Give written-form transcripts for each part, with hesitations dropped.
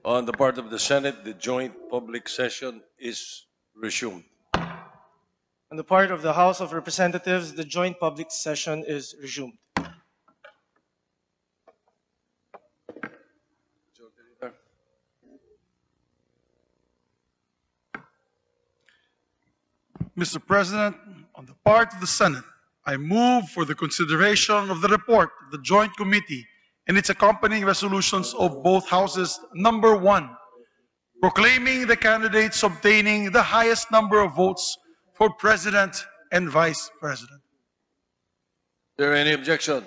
On the part of the Senate, the joint public session is resumed. On the part of the House of Representatives, the joint public session is resumed. Mr. President, on the part of the Senate, I move for the consideration of the report of the Joint Committee and its accompanying resolutions of both houses. Number 1, proclaiming the candidates obtaining the highest number of votes for President and Vice President. Is there any objection?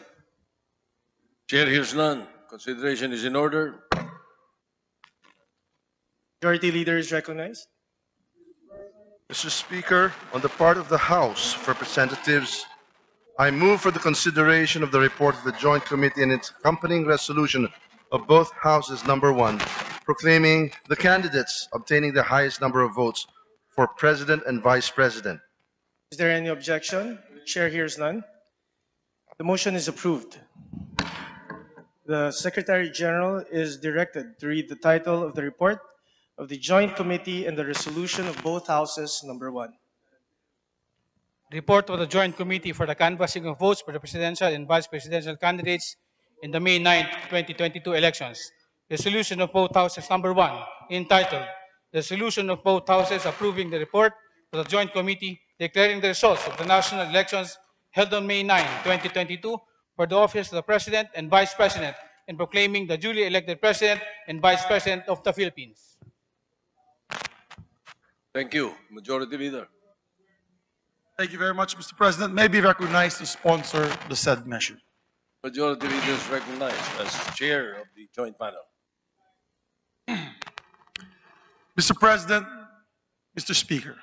Chair hears none. Consideration is in order. Majority Leader is recognized. Mr. Speaker, on the part of the House of Representatives, I move for the consideration of the report of the Joint Committee and its accompanying resolution of both houses. Number 1, proclaiming the candidates obtaining the highest number of votes for President and Vice President. Is there any objection? Chair hears none. The motion is approved. The Secretary General is directed to read the title of the report of the Joint Committee and the resolution of both houses. Number 1. Report of the Joint Committee for the canvassing of votes for the presidential and vice presidential candidates in the May 9, 2022 elections. Resolution of both houses. Number 1, entitled Resolution of both houses approving the report of the Joint Committee declaring the results of the national elections held on May 9, 2022 for the office of the President and Vice President and proclaiming the duly elected President and Vice President of the Philippines. Thank you. Majority Leader. Thank you very much, Mr. President. May be recognized to sponsor the said measure. Majority Leader is recognized as chair of the joint panel. Mr. President, Mr. Speaker,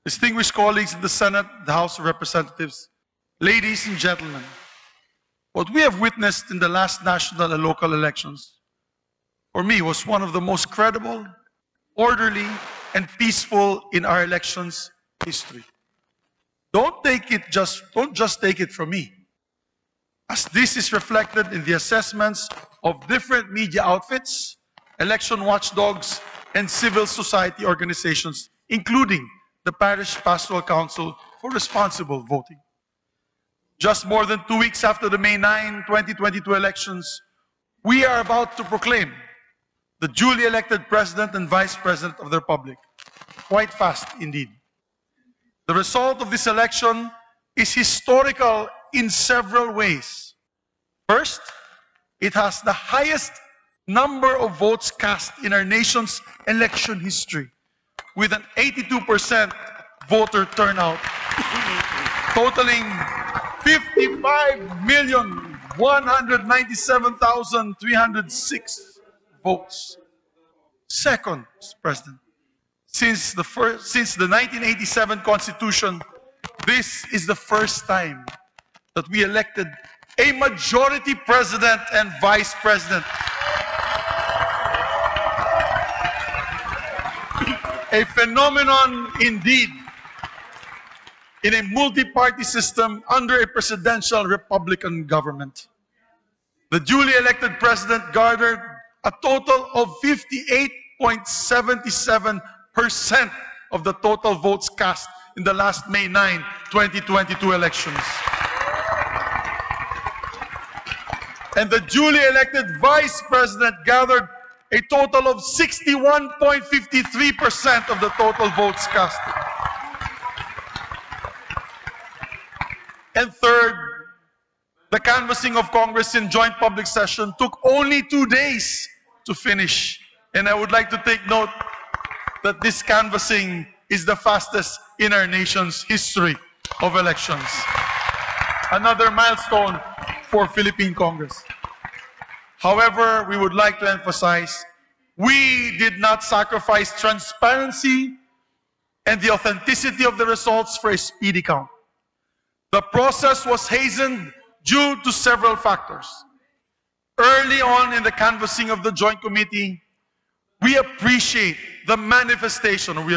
distinguished colleagues in the Senate, the House of Representatives, ladies and gentlemen, what we have witnessed in the last national and local elections, for me, was one of the most credible, orderly, and peaceful in our elections history. Don't just take it from me, as this is reflected in the assessments of different media outfits, election watchdogs, and civil society organizations, including the Parish Pastoral Council for Responsible Voting. Just more than 2 weeks after the May 9, 2022 elections, we are about to proclaim the duly elected President and Vice President of the Republic. Quite fast indeed. The result of this election is historical in several ways. First, it has the highest number of votes cast in our nation's election history, with an 82% voter turnout, totaling 55,197,306 votes. Second, Mr. President, since the 1987 Constitution, this is the first time that we elected a majority President and Vice President. A phenomenon indeed in a multi-party system under a presidential Republican government. The duly elected president garnered a total of 58.77% of the total votes cast in the last May 9, 2022 elections. And the duly elected vice president gathered a total of 61.53% of the total votes cast. And third, the canvassing of Congress in joint public session took only 2 days to finish. And I would like to take note that this canvassing is the fastest in our nation's history of elections. Another milestone for Philippine Congress. However, we would like to emphasize, we did not sacrifice transparency and the authenticity of the results for a speedy count. The process was hastened due to several factors. Early on in the canvassing of the Joint Committee, we appreciated the manifestation of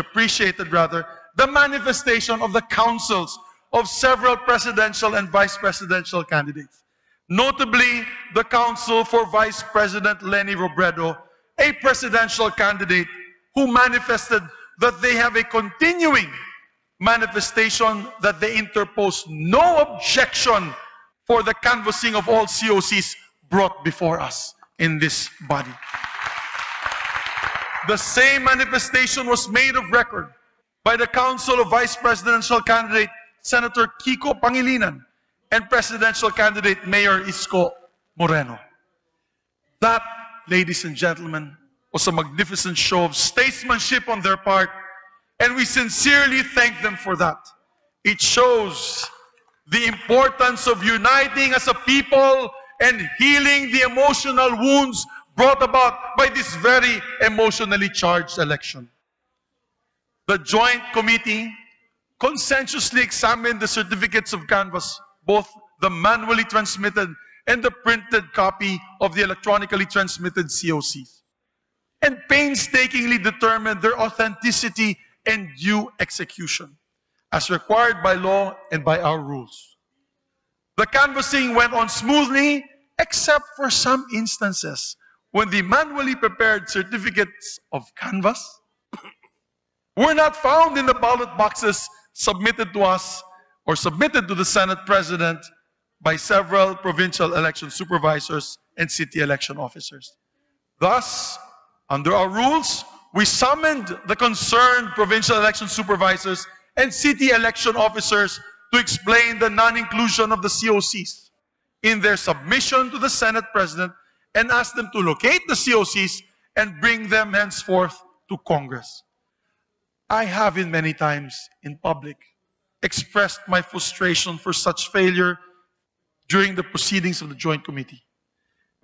the counsels of several presidential and vice presidential candidates. Notably, the counsel for Vice President Leni Robredo, a presidential candidate who manifested that they have a continuing manifestation that they interpose no objection for the canvassing of all COCs brought before us in this body. The same manifestation was made of record by the counsel of Vice Presidential candidate Senator Kiko Pangilinan and Presidential candidate Mayor Isko Moreno. That, ladies and gentlemen, was a magnificent show of statesmanship on their part, and we sincerely thank them for that. It shows the importance of uniting as a people and healing the emotional wounds brought about by this very emotionally charged election. The Joint Committee consensuously examined the certificates of canvass, both the manually transmitted and the printed copy of the electronically transmitted COCs, and painstakingly determined their authenticity and due execution, as required by law and by our rules. The canvassing went on smoothly, except for some instances when the manually prepared certificates of canvass were not found in the ballot boxes submitted to us or submitted to the Senate President by several provincial election supervisors and city election officers. Thus, under our rules, we summoned the concerned provincial election supervisors and city election officers to explain the non-inclusion of the COCs in their submission to the Senate President and asked them to locate the COCs and bring them henceforth to Congress. I have in many times in public expressed my frustration for such failure during the proceedings of the Joint Committee.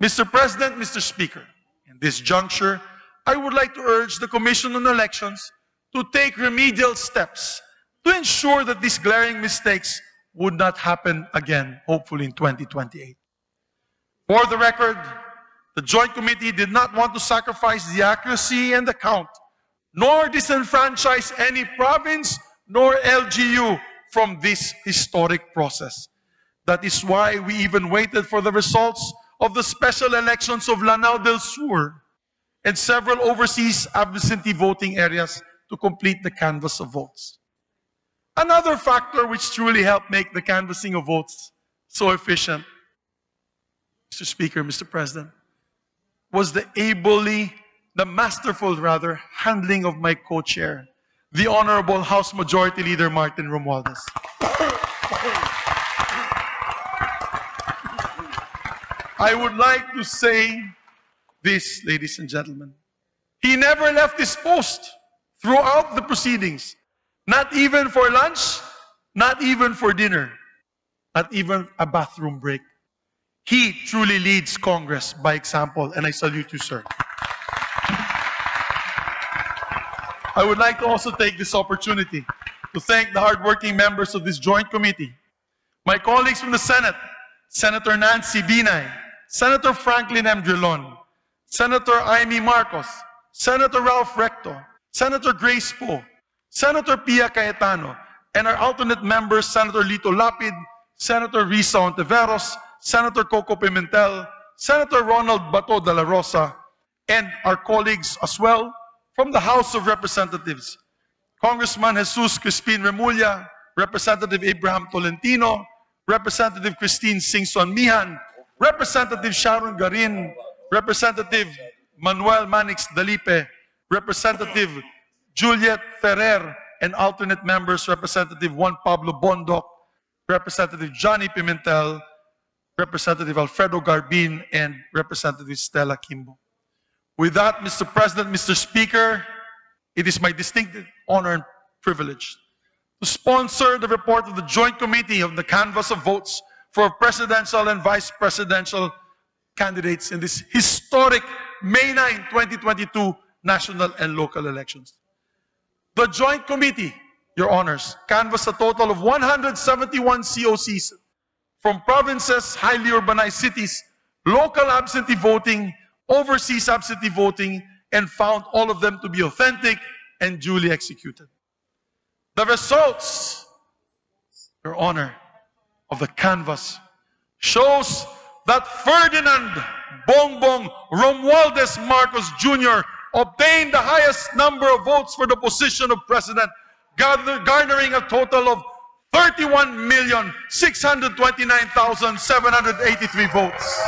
Mr. President, Mr. Speaker, in this juncture, I would like to urge the Commission on Elections to take remedial steps to ensure that these glaring mistakes would not happen again, hopefully in 2028. For the record, the Joint Committee did not want to sacrifice the accuracy and the count, nor disenfranchise any province nor LGU from this historic process. That is why we even waited for the results of the special elections of Lanao del Sur and several overseas absentee voting areas to complete the canvass of votes. Another factor which truly helped make the canvassing of votes so efficient, Mr. Speaker, Mr. President, was the masterful handling of my co-chair, the Honorable House Majority Leader Martin Romualdez. I would like to say this, ladies and gentlemen. He never left his post throughout the proceedings, not even for lunch, not even for dinner, not even a bathroom break. He truly leads Congress by example, and I salute you, sir. I would like to also take this opportunity to thank the hardworking members of this Joint Committee, my colleagues from the Senate, Senator Nancy Binay, Senator Franklin M. Drilon, Senator Amy Marcos, Senator Ralph Recto, Senator Grace Poe, Senator Pia Cayetano, and our alternate members, Senator Lito Lapid, Senator Risa Ontiveros, Senator Coco Pimentel, Senator Ronald Bato de la Rosa, and our colleagues as well from the House of Representatives, Congressman Jesus Crispin Remulla, Representative Abraham Tolentino, Representative Christine Singson Mihan, Representative Sharon Garin, Representative Manuel Manix Dalipe, Representative Juliet Ferrer, and alternate members, Representative Juan Pablo Bondoc, Representative Johnny Pimentel, Representative Alfredo Garbin, and Representative Stella Kimbo. With that, Mr. President, Mr. Speaker, it is my distinct honor and privilege to sponsor the report of the Joint Committee of the Canvass of Votes for presidential and vice presidential candidates in this historic May 9, 2022 national and local elections. The Joint Committee, Your Honors, canvassed a total of 171 COCs from provinces, highly urbanized cities, local absentee voting, overseas absentee voting, and found all of them to be authentic and duly executed. The results, Your Honor, of the canvass shows that Ferdinand Bongbong Romualdez Marcos Jr. obtained the highest number of votes for the position of president, garnering a total of 31,629,783 votes.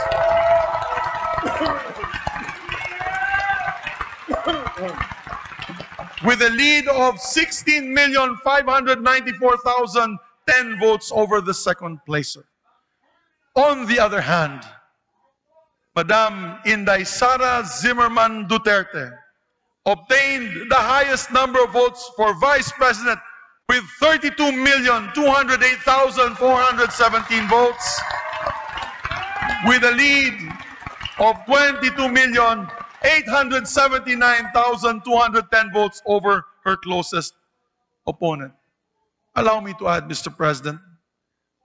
With a lead of 16,594,010 votes over the second placer. On the other hand, Madam Inday Sara Zimmerman Duterte obtained the highest number of votes for vice president with 32,208,417 votes, with a lead of 22,879,210 votes over her closest opponent. Allow me to add, Mr. President,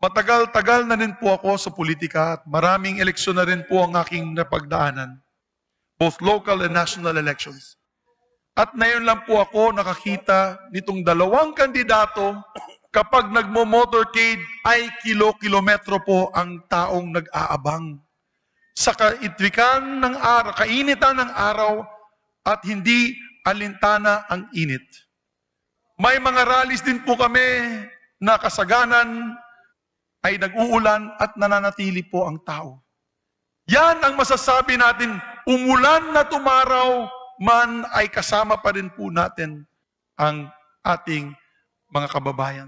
matagal-tagal na rin po ako sa politika at maraming eleksyon na rin po ang aking napagdaanan, both local and national elections. At ngayon lang po ako nakakita nitong dalawang kandidato kapag nagmo-motorcade ay kilo-kilometro po ang taong nag-aabang. Sa kainitan ng araw at hindi alintana ang init. May mga rallies din po kami na kasaganan ay nag-uulan at nananatili po ang tao. Yan ang masasabi natin, umulan na tumaraw, man ay kasama pa rin po natin ang ating mga kababayan.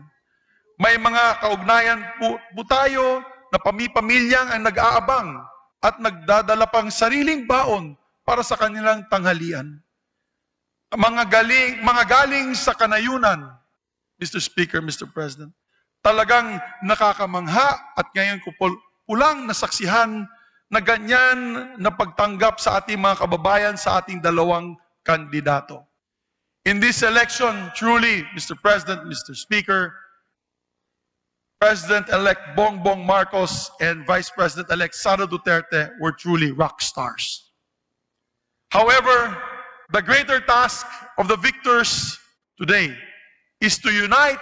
May mga kaugnayan po tayo na pamilya ang nag-aabang at nagdadala pang sariling baon para sa kanilang tanghalian. Mga galing sa kanayunan, Mr. Speaker, Mr. President, talagang nakakamangha at ngayon ko pulang nasaksihan na ganyan na pagtanggap sa ating mga kababayan sa ating dalawang kandidato. In this election, truly, Mr. President, Mr. Speaker, President-elect Bongbong Marcos and Vice President-elect Sara Duterte were truly rock stars. However, the greater task of the victors today is to unite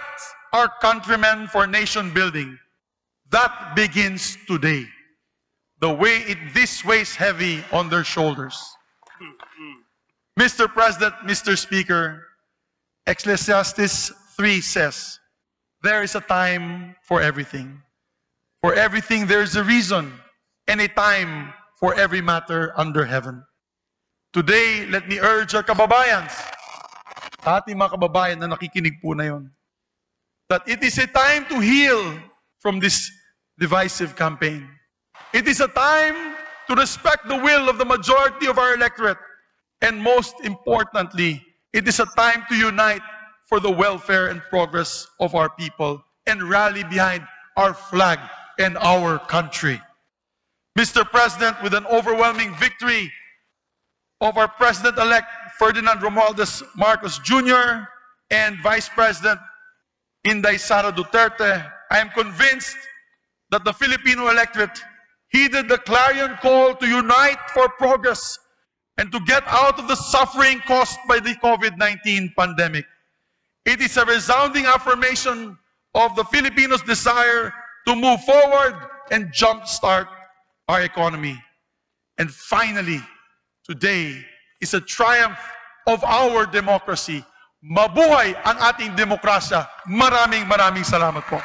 our countrymen for nation building. That begins today. This weighs heavy on their shoulders. Mr. President, Mr. Speaker, Ecclesiastes 3 says, there is a time for everything. For everything there is a reason and a time for every matter under heaven. Today, let me urge our kababayans, ating mga kababayan na nakikinig po na yun, that it is a time to heal from this divisive campaign. It is a time to respect the will of the majority of our electorate. And most importantly, it is a time to unite for the welfare and progress of our people and rally behind our flag and our country. Mr. President, with an overwhelming victory of our President-elect Ferdinand Romualdez Marcos Jr. and Vice President Inday Sara Duterte, I am convinced that the Filipino electorate heeded the clarion call to unite for progress and to get out of the suffering caused by the COVID-19 pandemic. It is a resounding affirmation of the Filipinos' desire to move forward and jumpstart our economy. And finally, today is a triumph of our democracy. Mabuhay ang ating demokrasya. Maraming salamat po.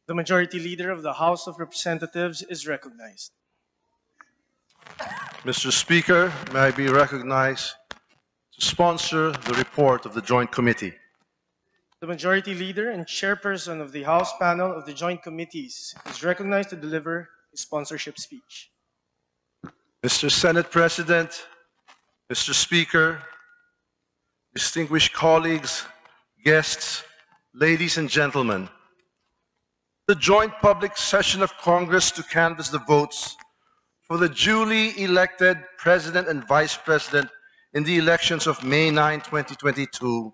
The Majority Leader of the House of Representatives is recognized. Mr. Speaker, may I be recognized to sponsor the report of the Joint Committee. The Majority Leader and Chairperson of the House Panel of the Joint Committees is recognized to deliver his sponsorship speech. Mr. Senate President, Mr. Speaker, distinguished colleagues, guests, ladies and gentlemen, the joint public session of Congress to canvass the votes for the duly elected President and Vice President in the elections of May 9, 2022,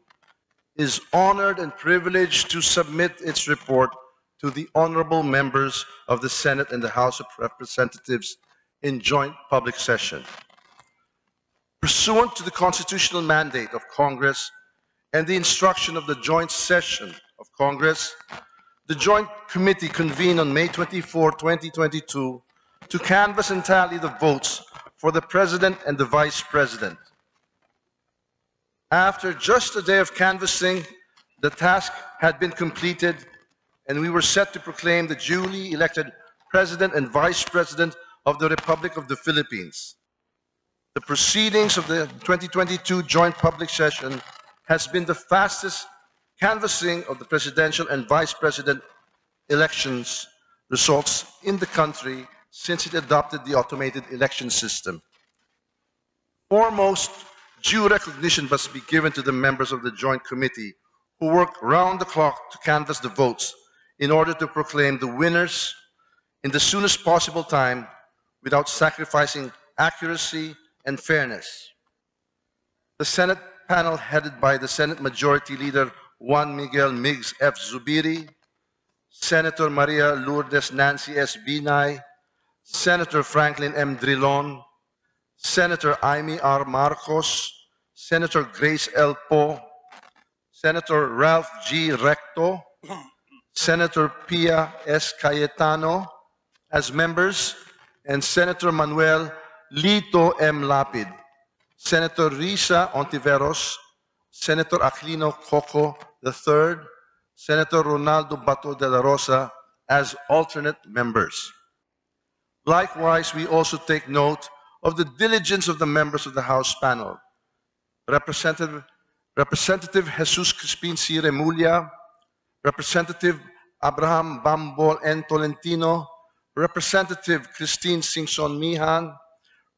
is honored and privileged to submit its report to the honorable members of the Senate and the House of Representatives in joint public session. Pursuant to the constitutional mandate of Congress and the instruction of the joint session of Congress, the Joint Committee convened on May 24, 2022 to canvass and tally the votes for the President and the Vice President. After just a day of canvassing, the task had been completed and we were set to proclaim the duly elected President and Vice President of the Republic of the Philippines. The proceedings of the 2022 joint public session has been the fastest canvassing of the presidential and vice president elections results in the country since it adopted the automated election system. Foremost, due recognition must be given to the members of the Joint Committee who work round the clock to canvass the votes in order to proclaim the winners in the soonest possible time without sacrificing accuracy and fairness. The Senate panel headed by the Senate Majority Leader Juan Miguel Migs F. Zubiri, Senator Maria Lourdes Nancy S. Binay, Senator Franklin M. Drilon, Senator Amy R. Marcos, Senator Grace L. Poe, Senator Ralph G. Recto, Senator Pia S. Cayetano as members, and Senator Manuel Lito M. Lapid, Senator Risa Ontiveros, Senator Aquilino Coco III, Senator Ronaldo Bato de la Rosa as alternate members. Likewise, we also take note of the diligence of the members of the House panel. Representative Jesus Crispin C. Remulla, Representative Abraham Bambol N. Tolentino, Representative Christine Singson Mihan,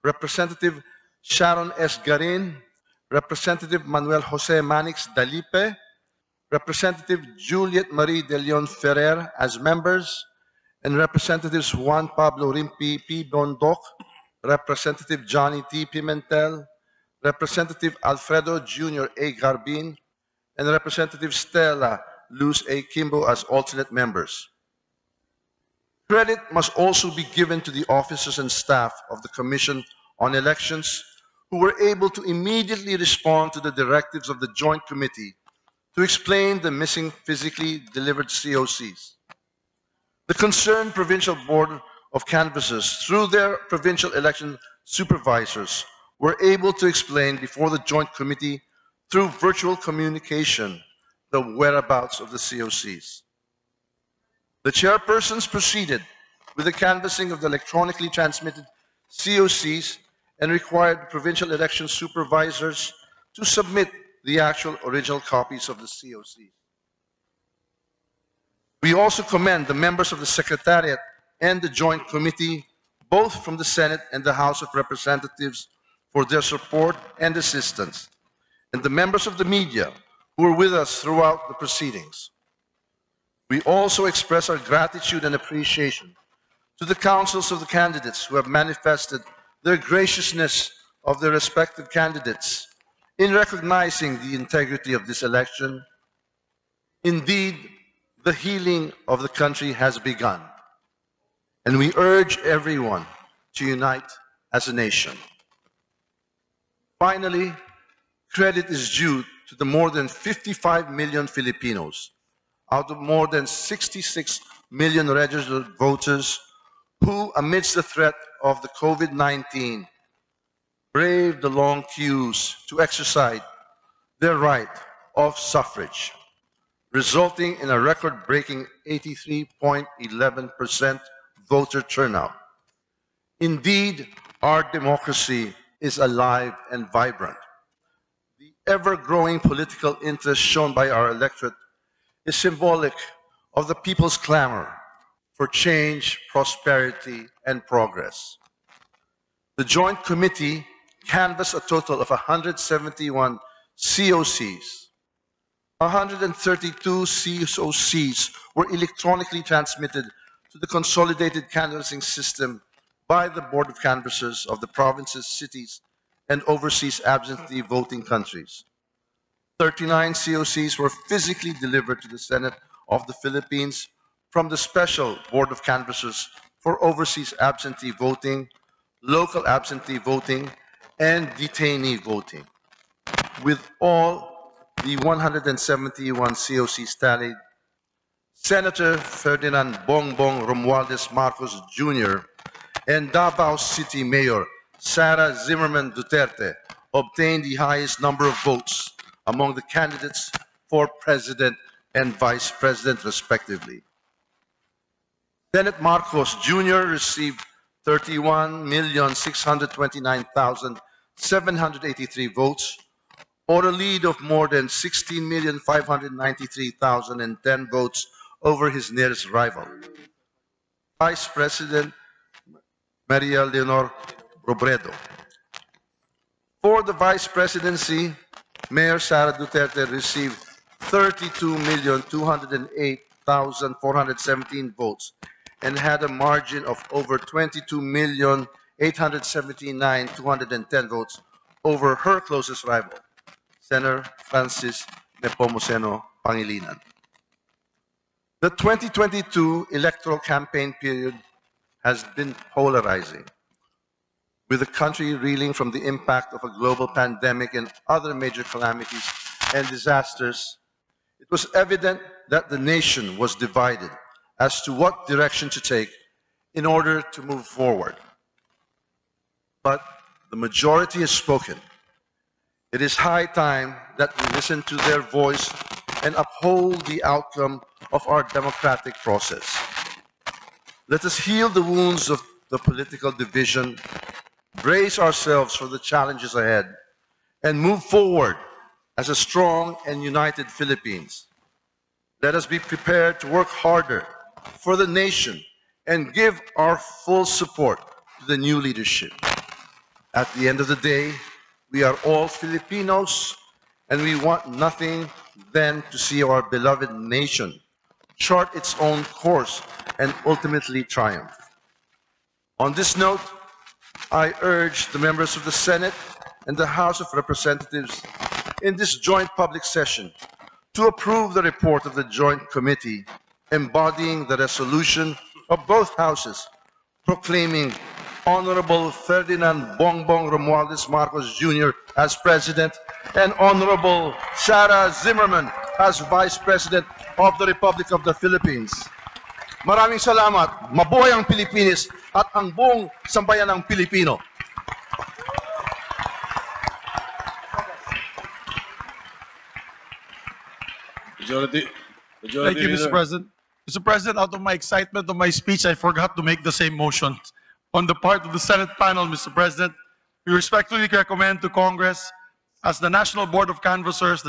Representative Sharon S. Garin, Representative Manuel Jose Manix Dalipe, Representative Juliet Marie de Leon Ferrer as members, and Representatives Juan Pablo Rimpi P. Bondoc, Representative Johnny T. Pimentel, Representative Alfredo Jr. A. Garbin, and Representative Stella Luz A. Kimbo as alternate members. Credit must also be given to the officers and staff of the Commission on Elections who were able to immediately respond to the directives of the Joint Committee to explain the missing physically delivered COCs. The concerned Provincial Board of Canvassers, through their provincial election supervisors, were able to explain before the Joint Committee through virtual communication the whereabouts of the COCs. The chairpersons proceeded with the canvassing of the electronically transmitted COCs and required provincial election supervisors to submit the actual original copies of the COCs. We also commend the members of the Secretariat and the Joint Committee, both from the Senate and the House of Representatives, for their support and assistance, and the members of the media who were with us throughout the proceedings. We also express our gratitude and appreciation to the counsels of the candidates who have manifested their graciousness of their respective candidates in recognizing the integrity of this election. Indeed, the healing of the country has begun, and we urge everyone to unite as a nation. Finally, credit is due to the more than 55 million Filipinos out of more than 66 million registered voters who, amidst the threat of the COVID-19, braved the long queues to exercise their right of suffrage, resulting in a record-breaking 83.11% voter turnout. Indeed, our democracy is alive and vibrant. The ever-growing political interest shown by our electorate is symbolic of the people's clamor for change, prosperity, and progress. The Joint Committee canvassed a total of 171 COCs. 132 COCs were electronically transmitted to the consolidated canvassing system by the Board of Canvassers of the provinces, cities, and overseas absentee voting countries. 39 COCs were physically delivered to the Senate of the Philippines from the Special Board of Canvassers for overseas absentee voting, local absentee voting, and detainee voting. With all the 171 COCs tallied, Senator Ferdinand Bongbong Marcos Jr. and Davao City Mayor Sara Zimmerman Duterte obtained the highest number of votes among the candidates for President and Vice President, respectively. Senate Marcos Jr. received 31,629,783 votes, or a lead of more than 16,593,010 votes over his nearest rival, Vice President Maria Leonor Robredo. For the Vice Presidency, Mayor Sara Duterte received 32,208,417 votes and had a margin of over 22,879,210 votes over her closest rival, Senator Francis Nepomuceno Pangilinan. The 2022 electoral campaign period has been polarizing, with the country reeling from the impact of a global pandemic and other major calamities and disasters. It was evident that the nation was divided as to what direction to take in order to move forward. But the majority has spoken. It is high time that we listen to their voice and uphold the outcome of our democratic process. Let us heal the wounds of the political division, brace ourselves for the challenges ahead, and move forward as a strong and united Philippines. Let us be prepared to work harder for the nation and give our full support to the new leadership. At the end of the day, we are all Filipinos, and we want nothing than to see our beloved nation chart its own course and ultimately triumph. On this note, I urge the members of the Senate and the House of Representatives in this joint public session to approve the report of the Joint Committee embodying the resolution of both houses proclaiming Honorable Ferdinand Bongbong Marcos Jr. as President and Honorable Sara Zimmerman as Vice President of the Republic of the Philippines. Maraming salamat, mabuhay ang Pilipinas at ang buong sambayan ng Pilipino. Majority Thank you, Mr. Leader. President. Mr. President, out of my excitement of my speech, I forgot to make the same motion. On the part of the Senate panel, Mr. President, we respectfully recommend to Congress, as the National Board of Canvassers,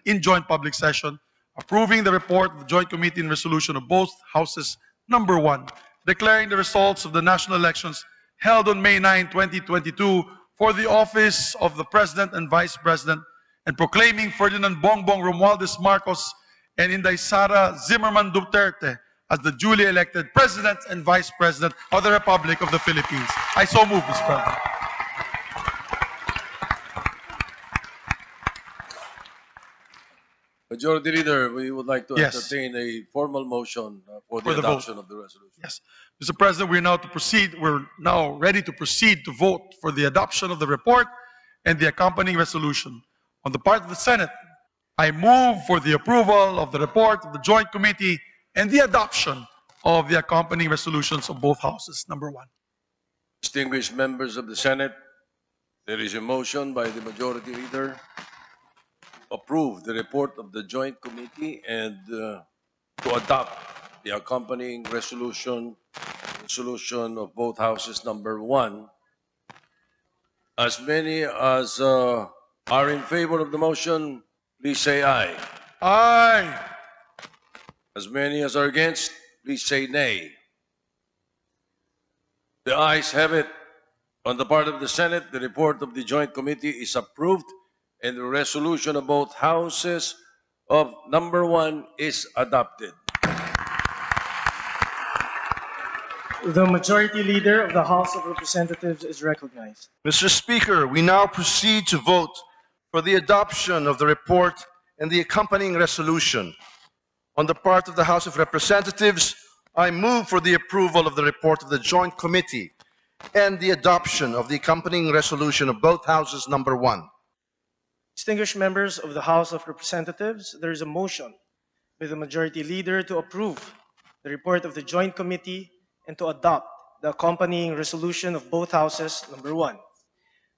in joint public session, approving the report of the Joint Committee and resolution of both houses, number 1, declaring the results of the national elections held on May 9, 2022 for the office of the President and Vice President, and proclaiming Ferdinand Bongbong Marcos and Inday Sara Zimmerman Duterte as the duly elected President and Vice President of the Republic of the Philippines. I so move, Mr. President. Majority Leader, we would like to Yes. entertain a formal motion for For the the vote. adoption of the resolution. Yes. Mr. President, we're now ready to proceed to vote for the adoption of the report and the accompanying resolution. On the part of the Senate, I move for the approval of the report of the Joint Committee and the adoption of the accompanying resolutions of both houses. Number one. Distinguished members of the Senate, there is a motion by the Majority Leader to approve the report of the Joint Committee and to adopt the accompanying resolution of both houses. Number one. As many as are in favor of the motion, please say aye. Aye. As many as are against, please say nay. The ayes have it. On the part of the Senate, the report of the Joint Committee is approved and the resolution of both houses of number one is adopted. The Majority Leader of the House of Representatives is recognized. Mr. Speaker, we now proceed to vote for the adoption of the report and the accompanying resolution. On the part of the House of Representatives, I move for the approval of the report of the Joint Committee and the adoption of the accompanying resolution of both houses. Number one. Distinguished members of the House of Representatives, there is a motion by the Majority Leader to approve the report of the Joint Committee and to adopt the accompanying resolution of both houses. Number one.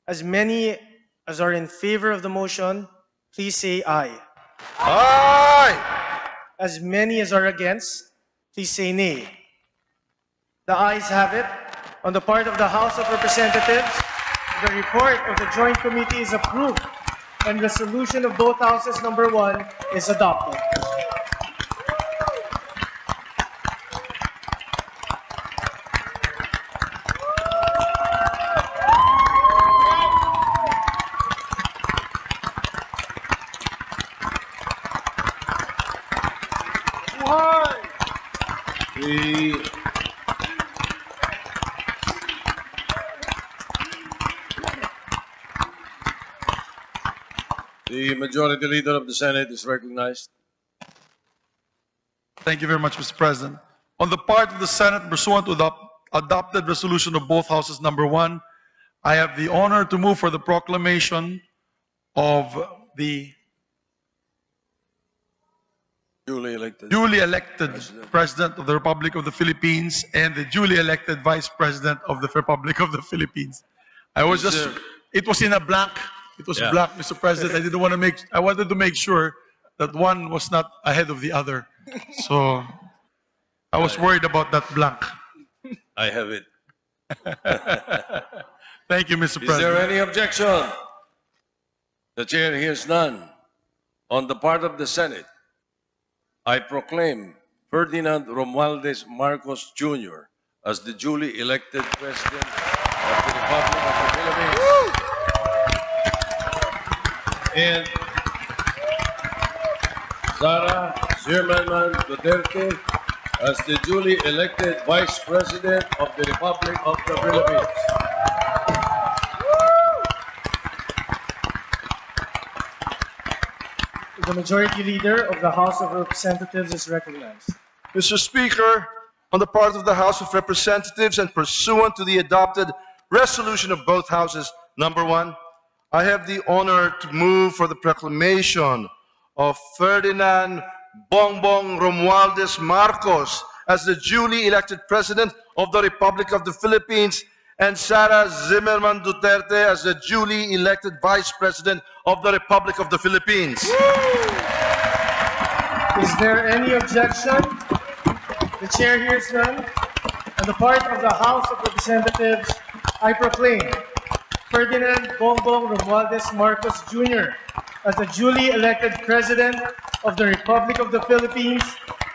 As many as are in favor of the motion, please say aye. Aye. As many as are against, please say nay. The ayes have it. On the part of the House of Representatives, the report of the Joint Committee is approved and resolution of both houses number one is adopted. The Majority Leader of the Senate is recognized. Thank you very much, Mr. President. On the part of the Senate, pursuant to the adopted resolution of both houses, number one, I have the honor to move for the proclamation of the Duly elected. duly elected President of the Republic of the Philippines and the duly elected Vice President of the Republic of the Philippines. It was in a blank. It was Yeah. blank, Mr. President. I wanted to make sure that one was not ahead of the other. So I was worried about that blank. I have it. Thank you, Mr. Is there President. any objection? The chair hears none. On the part of the Senate, I proclaim Ferdinand Romualdez Marcos Jr. as the duly elected President of the Republic of the Philippines. And Sara Zimmerman Duterte as the duly elected Vice President of the Republic of the Philippines. The Majority Leader of the House of Representatives is recognized. Mr. Speaker, on the part of the House of Representatives and pursuant to the adopted resolution of both houses, number one, I have the honor to move for the proclamation of Ferdinand Bongbong Romualdez Marcos as the duly elected President of the Republic of the Philippines and Sara Zimmerman Duterte as the duly elected Vice President of the Republic of the Philippines. Is there any objection? The chair hears none. On the part of the House of Representatives, I proclaim Ferdinand Bongbong Romualdez Marcos Jr. as the duly elected President of the Republic of the Philippines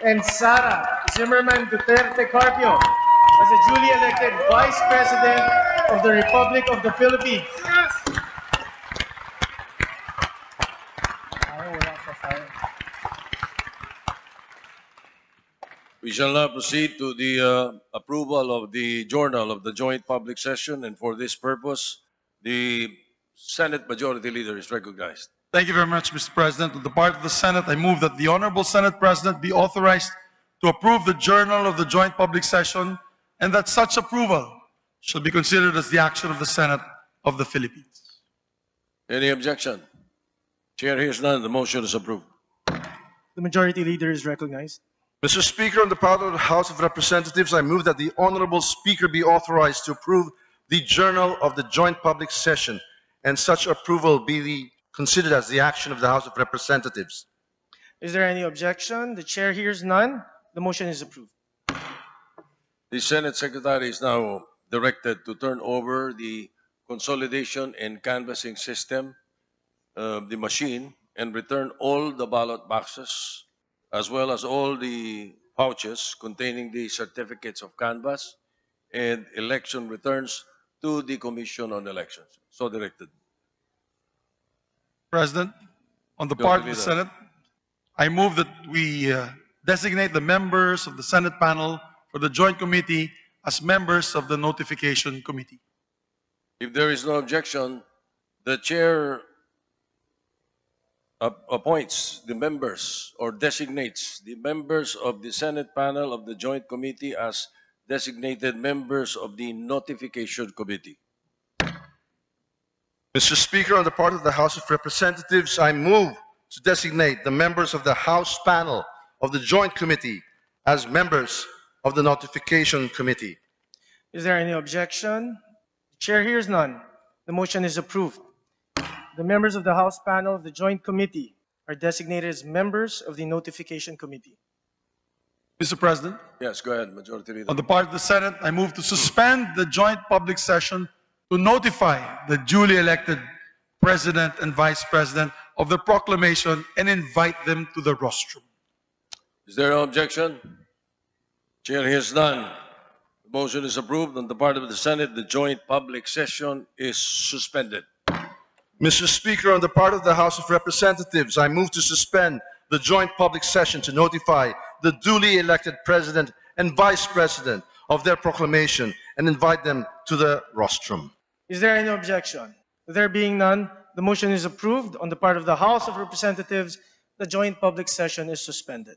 and Sara Zimmerman Duterte-Carpio as the duly elected Vice President of the Republic of the Philippines. We shall now proceed to the approval of the journal of the joint public session, and for this purpose, the Senate Majority Leader is recognized. Thank you very much, Mr. President. On the part of the Senate, I move that the Honorable Senate President be authorized to approve the Journal of the Joint Public Session and that such approval shall be considered as the action of the Senate of the Philippines. Any objection? Chair hears none. The motion is approved. The Majority Leader is recognized. Mr. Speaker, on the part of the House of Representatives, I move that the Honorable Speaker be authorized to approve the Journal of the Joint Public Session and such approval be considered as the action of the House of Representatives. Is there any objection? The Chair hears none. The motion is approved. The Senate Secretary is now directed to turn over the consolidation and canvassing system, the machine, and return all the ballot boxes as well as all the pouches containing the certificates of canvass and election returns to the Commission on Elections. So directed. President, on the part of the Senate, I move that we designate the members of the Senate panel for the Joint Committee as members of the Notification Committee. If there is no objection, the chair appoints the members or designates the members of the Senate panel of the Joint Committee as designated members of the Notification Committee. Mr. Speaker, on the part of the House of Representatives, I move to designate the members of the House panel of the Joint Committee as members of the Notification Committee. Is there any objection? The Chair hears none. The motion is approved. The members of the House panel of the Joint Committee are designated as members of the Notification Committee. Mr. President, Yes, go ahead, Majority Leader. on the part of the Senate, I move to suspend the joint public session to notify the duly elected President and Vice President of the proclamation and invite them to the rostrum. Is there no objection? Chair hears none. The motion is approved. On the part of the Senate, the joint public session is suspended. Mr. Speaker, on the part of the House of Representatives, I move to suspend the joint public session to notify the duly elected President and Vice President of their proclamation and invite them to the rostrum. Is there any objection? There being none, the motion is approved. On the part of the House of Representatives, the joint public session is suspended.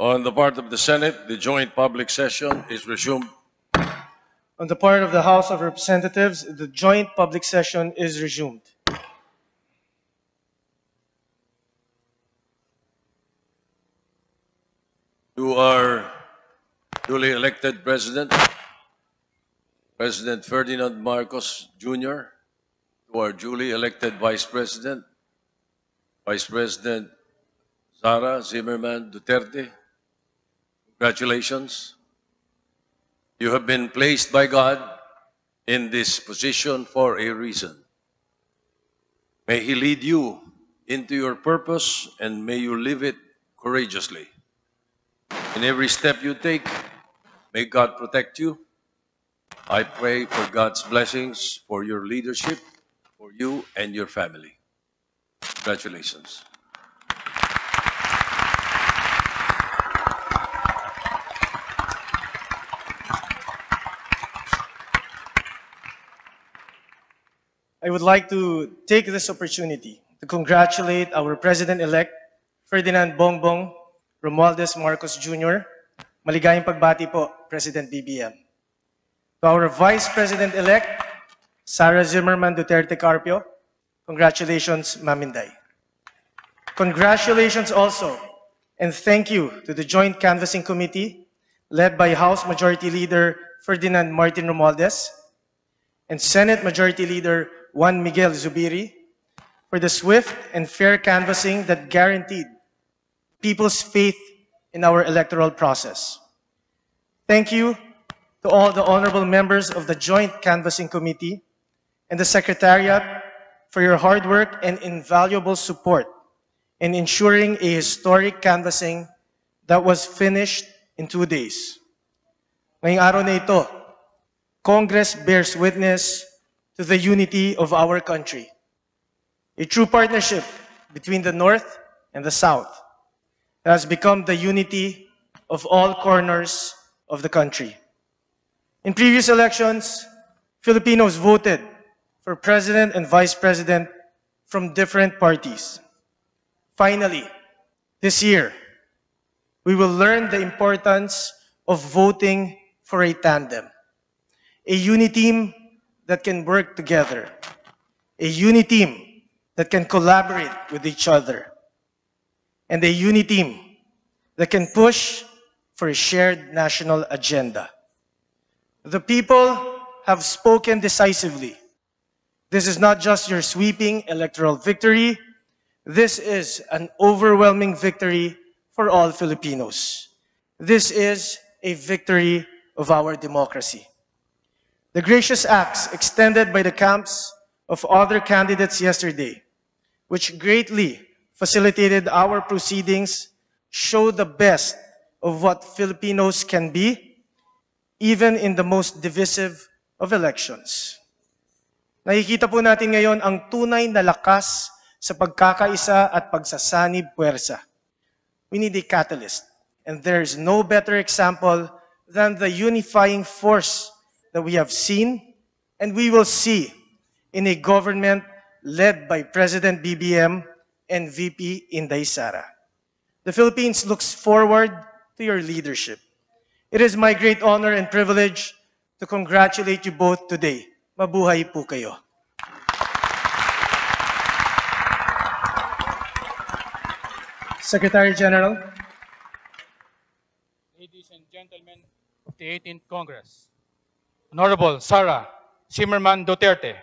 On the part of the Senate, the joint public session is resumed. On the part of the House of Representatives, the joint public session is resumed. To our duly elected President, President Ferdinand Marcos Jr., to our duly elected Vice President, Vice President Sara Zimmerman Duterte, congratulations. You have been placed by God in this position for a reason. May He lead you into your purpose and may you live it courageously. In every step you take, may God protect you. I pray for God's blessings for your leadership, for you and your family. Congratulations. I would like to take this opportunity to congratulate our President-elect, Ferdinand Bongbong Romualdez Marcos Jr. Maligayang pagbati po, President BBM. To our Vice President-elect, Sara Zimmerman Duterte-Carpio, congratulations, Ma'am Inday. Congratulations also, and thank you to the Joint Canvassing Committee, led by House Majority Leader Ferdinand Martin Romualdez and Senate Majority Leader Juan Miguel Zubiri, for the swift and fair canvassing that guaranteed people's faith in our electoral process. Thank you to all the honorable members of the Joint Canvassing Committee and the Secretariat for your hard work and invaluable support in ensuring a historic canvassing that was finished in 2 days. Ngayong araw na ito, Congress bears witness to the unity of our country, a true partnership between the North and the South that has become the unity of all corners of the country. In previous elections, Filipinos voted for President and Vice President from different parties. Finally, this year, we will learn the importance of voting for a tandem, a uniteam that can work together, a uniteam that can collaborate with each other, and a uniteam that can push for a shared national agenda. The people have spoken decisively. This is not just your sweeping electoral victory. This is an overwhelming victory for all Filipinos. This is a victory of our democracy. The gracious acts extended by the camps of other candidates yesterday, which greatly facilitated our proceedings, show the best of what Filipinos can be, even in the most divisive of elections. Nakikita po natin ngayon ang tunay na lakas sa pagkakaisa at pagsasanib puwersa. We need a catalyst, and there is no better example than the unifying force that we have seen and we will see in a government led by President BBM and VP Inday Sara. The Philippines looks forward to your leadership. It is my great honor and privilege to congratulate you both today. Mabuhay po kayo. Secretary General. Ladies and gentlemen of the 18th Congress, Honorable Sara Zimmerman Duterte,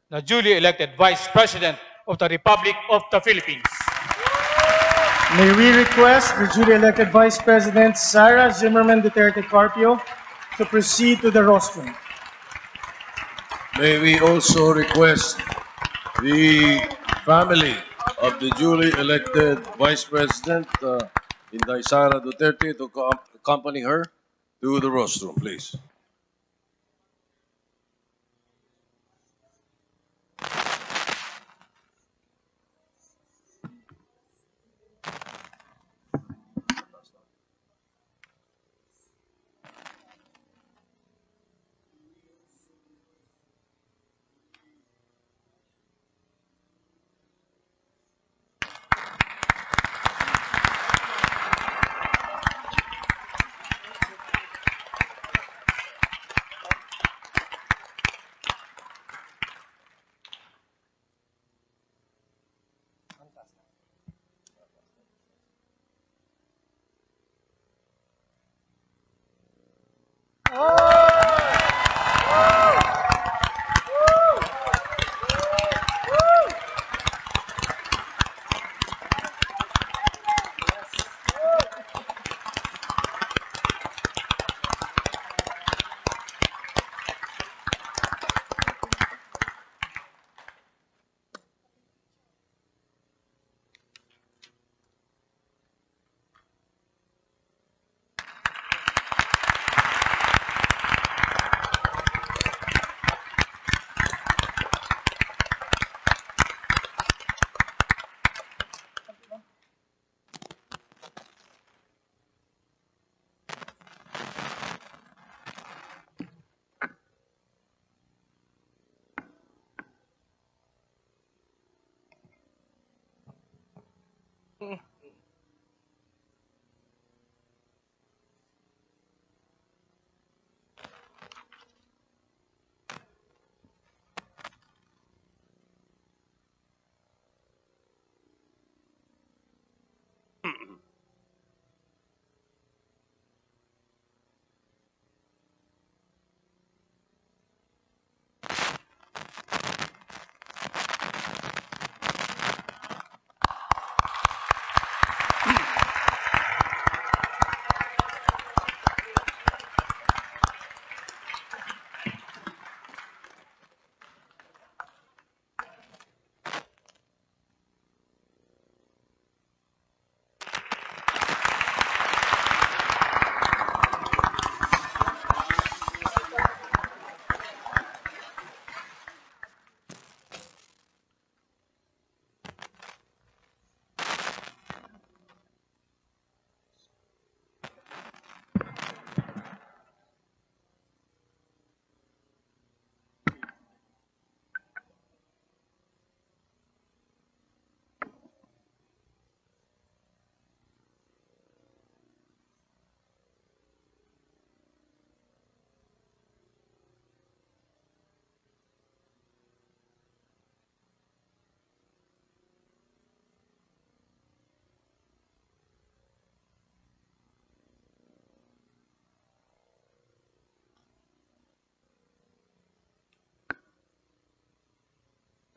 the duly elected Vice President of the Republic of the Philippines. May we request the duly elected Vice President Sara Zimmerman Duterte-Carpio to proceed to the rostrum. May we also request the family of the duly elected Vice President, Inday Sara Duterte, to accompany her to the rostrum, please.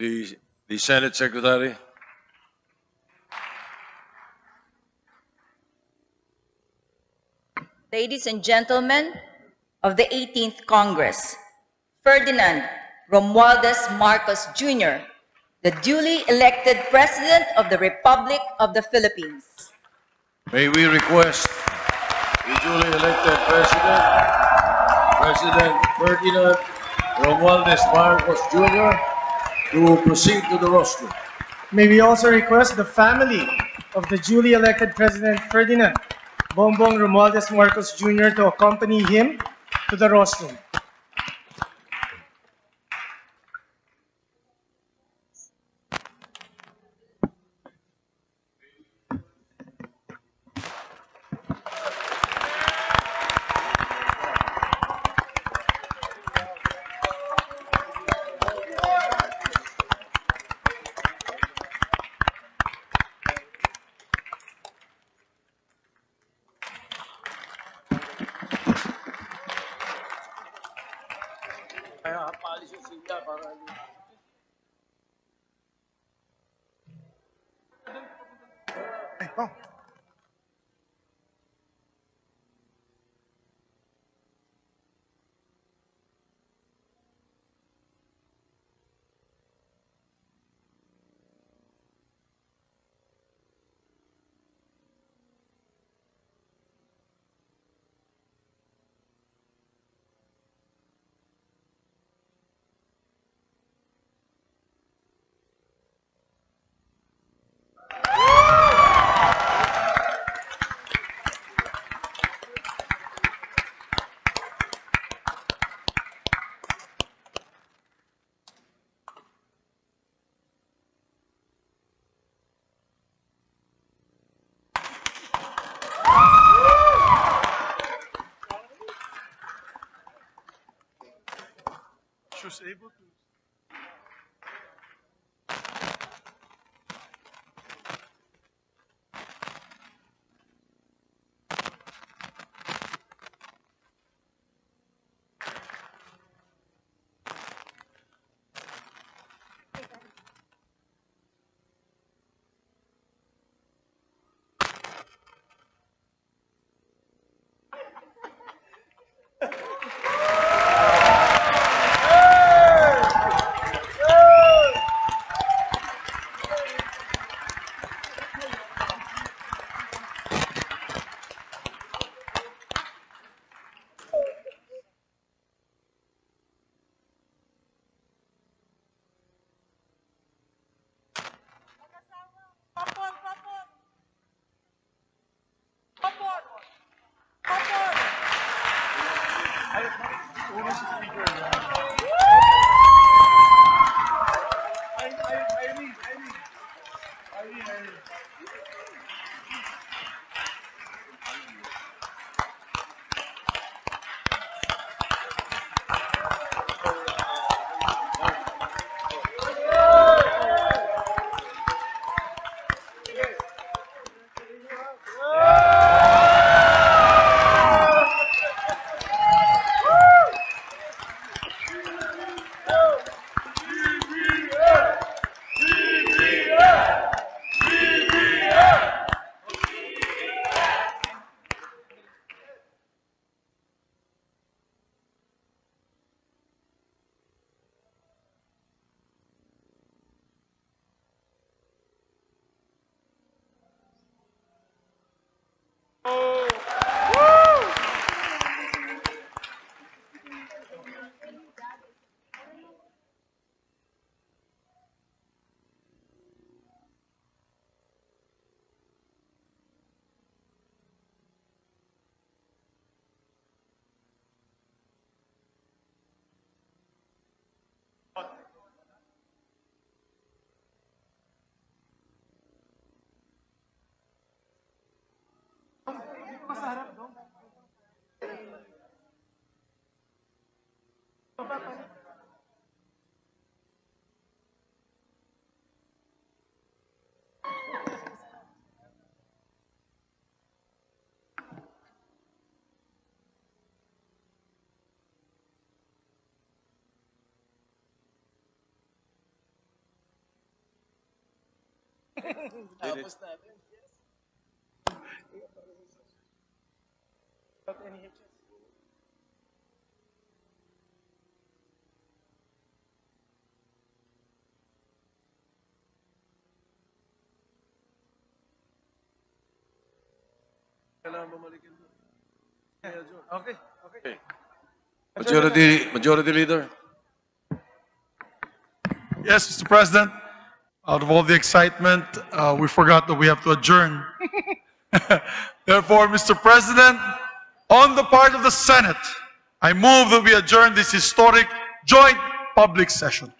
the Senate Secretary. Ladies and gentlemen of the 18th Congress, Ferdinand Romualdez Marcos Jr., the duly elected President of the Republic of the Philippines. May we request the duly elected President, President Ferdinand Romualdez Marcos Jr., to proceed to the rostrum. May we also request the family of the duly elected President Ferdinand Bongbong Romualdez Marcos Jr. to accompany him to the rostrum. She was able to. Tapos natin. Without any hitches. Kailangan bumalikin doon. Okay, okay. Okay. Majority Leader. Yes, Mr. President. Out of all the excitement, we forgot that we have to adjourn. Therefore, Mr. President, on the part of the Senate, I move that we adjourn this historic joint public session.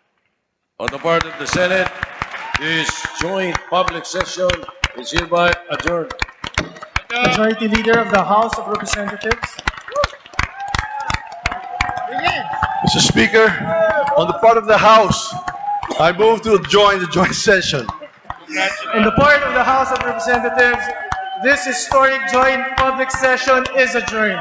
On the part of the Senate, this joint public session is hereby adjourned. Majority Leader of the House of Representatives. Mr. Speaker, on the part of the House, I move to join the joint session. On the part of the House of Representatives, this historic joint public session is adjourned.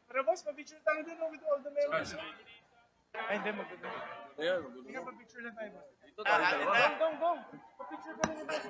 Pero boss, pa-picture tayo dun with all the members. Ay, hindi, Ayan, pa-picture lang tayo. dito tayo dalawa. Go. Pa-picture ka lang boss.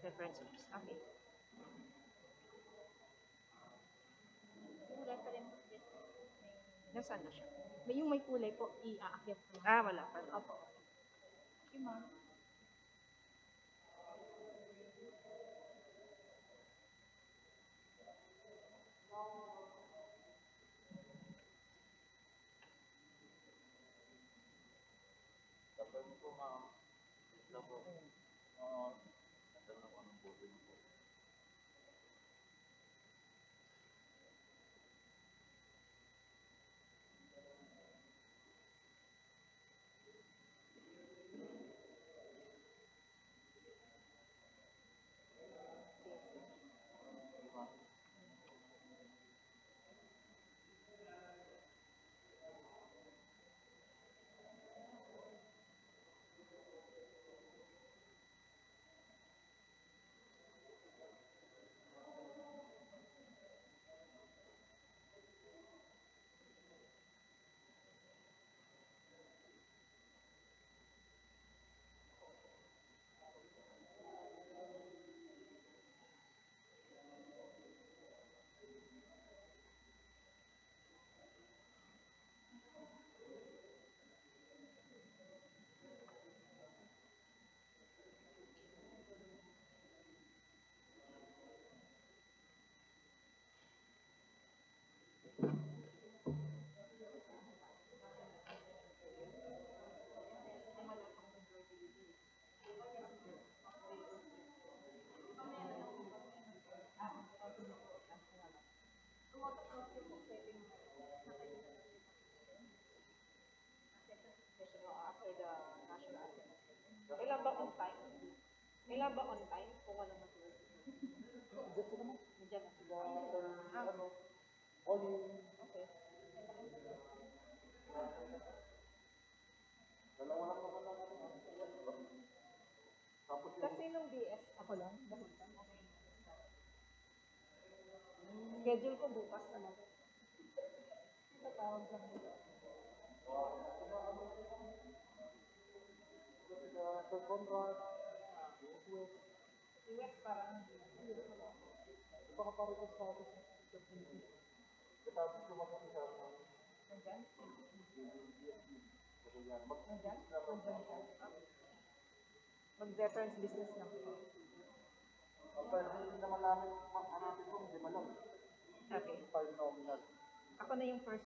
Reference groups. Okay. Yung reference list, nasaan na siya? May yung may kulay po, i-aakyat ko lang. Ah, wala pa. Opo. Thank you, ma'am. After the national anthem. Kailan ba on time? Kailan ba on time kung walang majority? Nandiyan na sila. Okay. Kasi nung DS, ako lang, schedule ko bukas naman. Tatawag lang nila. Si Wes parang nandyan? Nandyan? Nandyan siya. Mag-veterans business lang. Okay. Ako na yung first